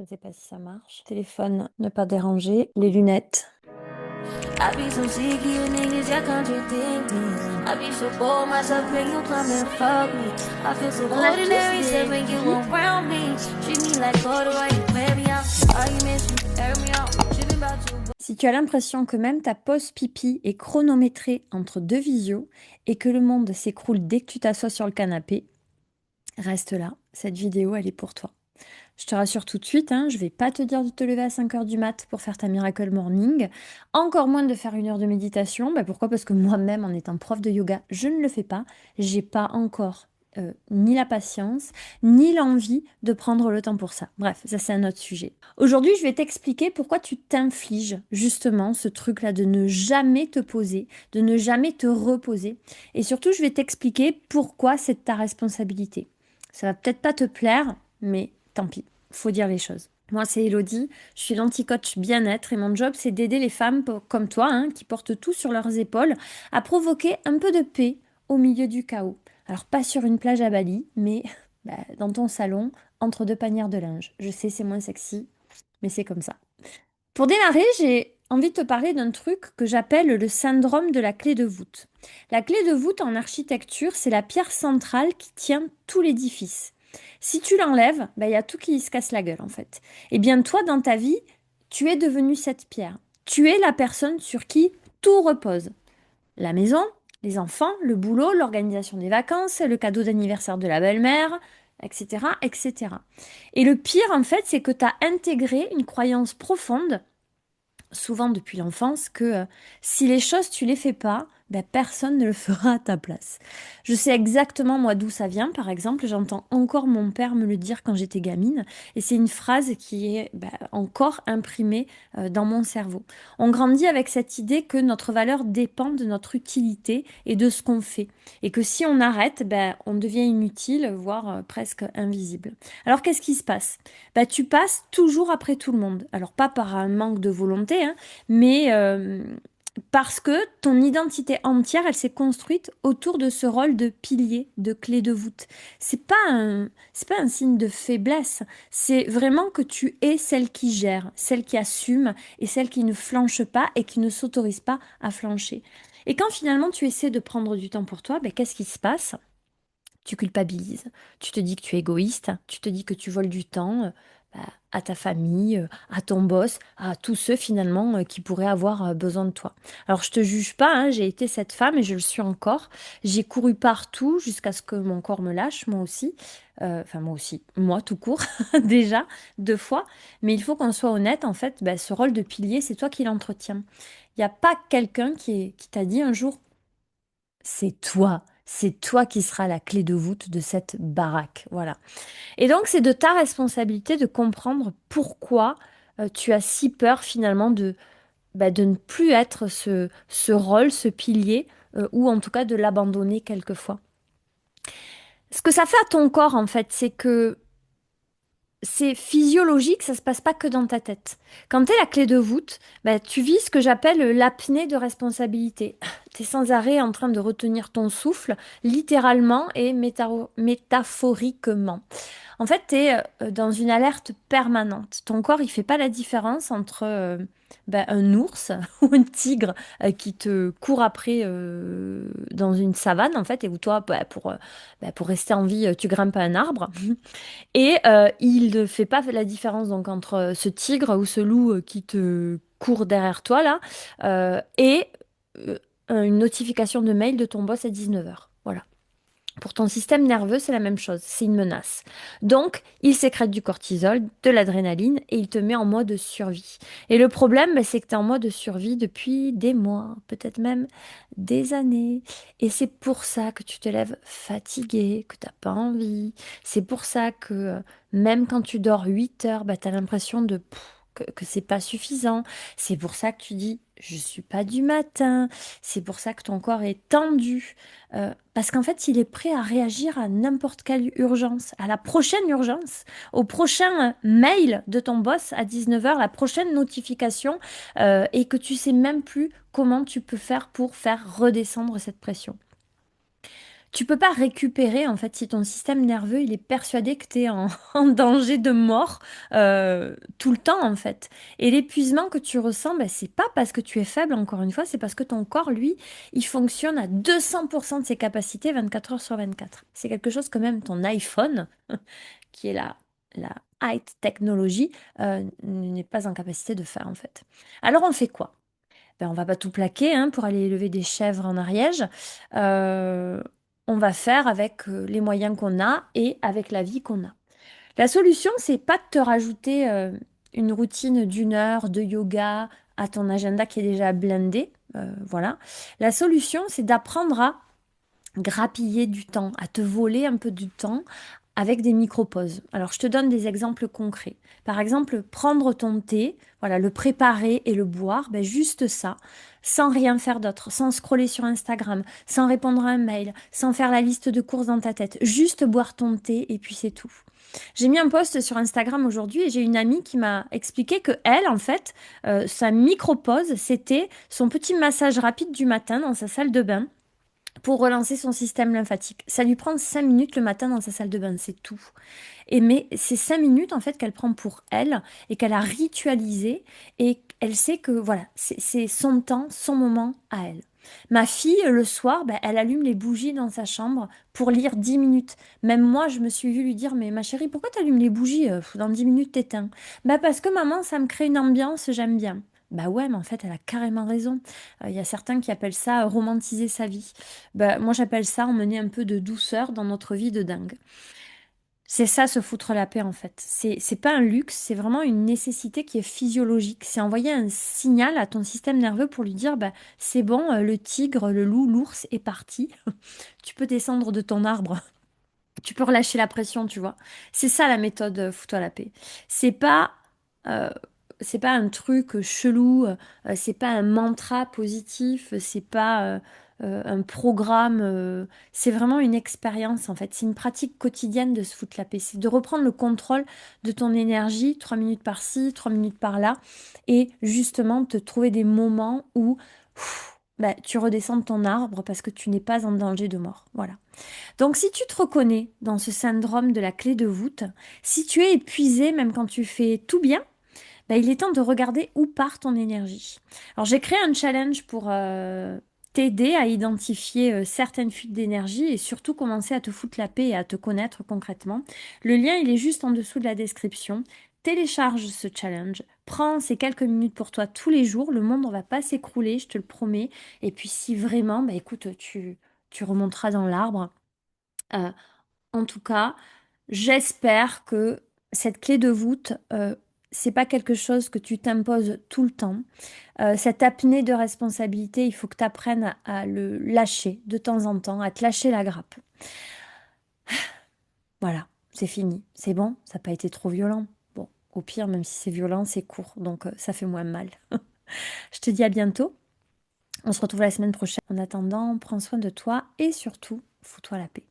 Je sais pas si ça marche. Téléphone, ne pas déranger. Les lunettes. I be so sick of you niggas, y'all contradict me. I be so bold myself, make you come and fuck me. I feel so ordinary, so make you around me. Treat me like water while you play me out. Arguments, you air me out. Tripping about you. Si tu as l'impression que même ta pause pipi est chronométrée entre deux visios et que le monde s'écroule dès que tu t'assois sur le canapé, reste là. Cette vidéo, elle est pour toi. Je te rassure tout de suite, hein, je vais pas te dire de te lever à 5 heures du mat pour faire ta Miracle Morning, encore moins de faire 1 heure de méditation. Bah pourquoi? Parce que moi-même, en étant prof de yoga, je ne le fais pas. J'ai pas encore ni la patience, ni l'envie de prendre le temps pour ça. Bref, ça c'est un autre sujet. Aujourd'hui, je vais t'expliquer pourquoi tu t'infliges justement ce truc-là de ne jamais te poser, de ne jamais te reposer. Et surtout, je vais t'expliquer pourquoi c'est ta responsabilité. Ça va peut-être pas te plaire, mais tant pis, faut dire les choses. Moi, c'est Elodie, je suis l'anti-coach bien-être et mon job, c'est d'aider les femmes comme toi, hein, qui portent tout sur leurs épaules, à provoquer un peu de paix au milieu du chaos. Alors, pas sur une plage à Bali, mais dans ton salon, entre deux panières de linge. Je sais, c'est moins sexy, mais c'est comme ça. Pour démarrer, j'ai envie de te parler d'un truc que j'appelle le syndrome de la clé de voûte. La clé de voûte en architecture, c'est la pierre centrale qui tient tout l'édifice. Si tu l'enlèves, il y a tout qui se casse la gueule en fait. Eh bien toi, dans ta vie, tu es devenu cette pierre. Tu es la personne sur qui tout repose. La maison, les enfants, le boulot, l'organisation des vacances, le cadeau d'anniversaire de la belle-mère, etc., etc. Et le pire, en fait, c'est que tu as intégré une croyance profonde souvent depuis l'enfance que si les choses tu les fais pas, personne ne le fera à ta place. Je sais exactement moi d'où ça vient, par exemple, j'entends encore mon père me le dire quand j'étais gamine, et c'est une phrase qui est encore imprimée dans mon cerveau. On grandit avec cette idée que notre valeur dépend de notre utilité et de ce qu'on fait, et que si on arrête, on devient inutile, voire presque invisible. Alors qu'est-ce qui se passe? Tu passes toujours après tout le monde. Alors pas par un manque de volonté, hein, mais parce que ton identité entière, elle s'est construite autour de ce rôle de pilier, de clé de voûte. C'est pas un signe de faiblesse. C'est vraiment que tu es celle qui gère, celle qui assume et celle qui ne flanche pas et qui ne s'autorise pas à flancher. Et quand finalement tu essaies de prendre du temps pour toi, qu'est-ce qui se passe? Tu culpabilises, tu te dis que tu es égoïste, tu te dis que tu voles du temps à ta famille, à ton boss, à tous ceux finalement qui pourraient avoir besoin de toi. Alors je te juge pas, hein, j'ai été cette femme et je le suis encore. J'ai couru partout jusqu'à ce que mon corps me lâche, moi aussi. Enfin moi aussi, moi tout court, déjà, 2 fois. Mais il faut qu'on soit honnête, en fait, ce rôle de pilier, c'est toi qui l'entretiens. Il n'y a pas quelqu'un qui t'a dit un jour, c'est toi qui seras la clé de voûte de cette baraque. Voilà. Et donc, c'est de ta responsabilité de comprendre pourquoi tu as si peur finalement de ne plus être ce rôle, ce pilier, ou en tout cas de l'abandonner quelquefois. Ce que ça fait à ton corps, en fait, c'est que c'est physiologique, ça se passe pas que dans ta tête. Quand tu es la clé de voûte, tu vis ce que j'appelle l'apnée de responsabilité. Tu es sans arrêt en train de retenir ton souffle, littéralement et métaphoriquement. En fait, tu es dans une alerte permanente. Ton corps, il fait pas la différence entre un ours ou un tigre qui te court après dans une savane, en fait, et où toi, pour rester en vie, tu grimpes à un arbre. Et il ne fait pas la différence donc entre ce tigre ou ce loup qui te court derrière toi là et euh, une notification de mail de ton boss à 19 heures. Voilà. Pour ton système nerveux, c'est la même chose, c'est une menace. Donc, il sécrète du cortisol, de l'adrénaline et il te met en mode survie. Et le problème, c'est que tu es en mode survie depuis des mois, peut-être même des années. Et c'est pour ça que tu te lèves fatigué, que tu n'as pas envie. C'est pour ça que même quand tu dors 8 heures, tu as l'impression que c'est pas suffisant. C'est pour ça que tu dis, je suis pas du matin. C'est pour ça que ton corps est tendu. Parce qu'en fait, il est prêt à réagir à n'importe quelle urgence, à la prochaine urgence, au prochain mail de ton boss à 19 heures, la prochaine notification, et que tu sais même plus comment tu peux faire pour faire redescendre cette pression. Tu peux pas récupérer, en fait, si ton système nerveux, il est persuadé que tu es en, en danger de mort tout le temps, en fait. Et l'épuisement que tu ressens, ben, c'est pas parce que tu es faible, encore une fois, c'est parce que ton corps, lui, il fonctionne à 200% de ses capacités 24 heures sur 24. C'est quelque chose que même ton iPhone, qui est la high technologie, n'est pas en capacité de faire, en fait. Alors, on fait quoi? Ben, on va pas tout plaquer hein, pour aller élever des chèvres en Ariège. Euh, on va faire avec les moyens qu'on a et avec la vie qu'on a. La solution, c'est pas de te rajouter une routine d'une heure de yoga à ton agenda qui est déjà blindé. Voilà. La solution, c'est d'apprendre à grappiller du temps, à te voler un peu du temps avec des micro-pauses. Alors, je te donne des exemples concrets. Par exemple, prendre ton thé, voilà, le préparer et le boire, ben juste ça, sans rien faire d'autre, sans scroller sur Instagram, sans répondre à un mail, sans faire la liste de courses dans ta tête, juste boire ton thé et puis c'est tout. J'ai mis un post sur Instagram aujourd'hui et j'ai une amie qui m'a expliqué que elle, en fait, sa micro-pause, c'était son petit massage rapide du matin dans sa salle de bain pour relancer son système lymphatique. Ça lui prend 5 minutes le matin dans sa salle de bain, c'est tout. Et mais c'est 5 minutes en fait qu'elle prend pour elle et qu'elle a ritualisé et elle sait que voilà, c'est son temps, son moment à elle. Ma fille, le soir, ben, elle allume les bougies dans sa chambre pour lire 10 minutes. Même moi, je me suis vue lui dire, mais ma chérie, pourquoi tu allumes les bougies? Dans 10 minutes, t'éteins. Bah parce que maman, ça me crée une ambiance, j'aime bien. Bah ouais, mais en fait, elle a carrément raison. Il y a certains qui appellent ça romantiser sa vie. Bah, moi, j'appelle ça emmener un peu de douceur dans notre vie de dingue. C'est ça, se foutre la paix, en fait. C'est pas un luxe, c'est vraiment une nécessité qui est physiologique. C'est envoyer un signal à ton système nerveux pour lui dire, bah, c'est bon, le tigre, le loup, l'ours est parti. Tu peux descendre de ton arbre. Tu peux relâcher la pression, tu vois. C'est ça la méthode fous-toi la paix. C'est pas, euh, c'est pas un truc chelou, c'est pas un mantra positif, c'est pas un programme. C'est vraiment une expérience en fait. C'est une pratique quotidienne de se foutre la paix. C'est de reprendre le contrôle de ton énergie, 3 minutes par-ci, 3 minutes par-là, et justement te trouver des moments où bah, tu redescends de ton arbre parce que tu n'es pas en danger de mort. Voilà. Donc, si tu te reconnais dans ce syndrome de la clé de voûte, si tu es épuisé même quand tu fais tout bien, bah, il est temps de regarder où part ton énergie. Alors, j'ai créé un challenge pour t'aider à identifier certaines fuites d'énergie et surtout commencer à te foutre la paix et à te connaître concrètement. Le lien, il est juste en dessous de la description. Télécharge ce challenge, prends ces quelques minutes pour toi tous les jours. Le monde ne va pas s'écrouler, je te le promets. Et puis, si vraiment, bah, écoute, tu remonteras dans l'arbre. Euh, en tout cas, j'espère que cette clé de voûte, c'est pas quelque chose que tu t'imposes tout le temps. Cette apnée de responsabilité, il faut que tu apprennes à le lâcher de temps en temps, à te lâcher la grappe. Voilà, c'est fini. C'est bon, ça n'a pas été trop violent. Bon, au pire, même si c'est violent, c'est court, donc ça fait moins mal. Je te dis à bientôt. On se retrouve la semaine prochaine. En attendant, prends soin de toi et surtout, fous-toi la paix.